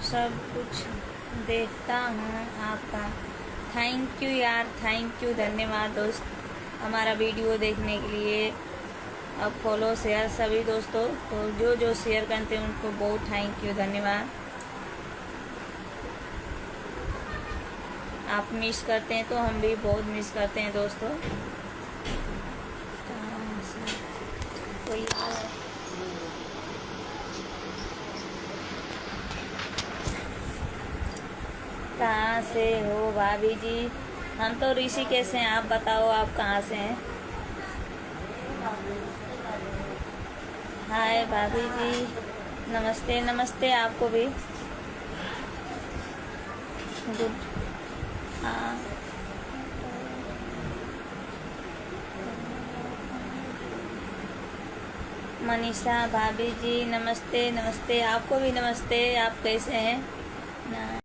सब कुछ देखता हूँ आपका। थैंक यू यार, थैंक यू, धन्यवाद दोस्त हमारा वीडियो देखने के लिए। अब फॉलो शेयर सभी दोस्तों, तो जो जो शेयर करते हैं उनको बहुत थैंक यू, धन्यवाद। आप मिस करते हैं तो हम भी बहुत मिस करते हैं दोस्तों। कोई आ रहा है? कहाँ से हो भाभी जी? हम तो ऋषिकेश से हैं, आप बताओ आप कहाँ से हैं? हाय भाभी जी, नमस्ते नमस्ते आपको भी। गुड। हाँ, मनीषा भाभी जी नमस्ते नमस्ते, आपको भी नमस्ते। आप कैसे हैं ना?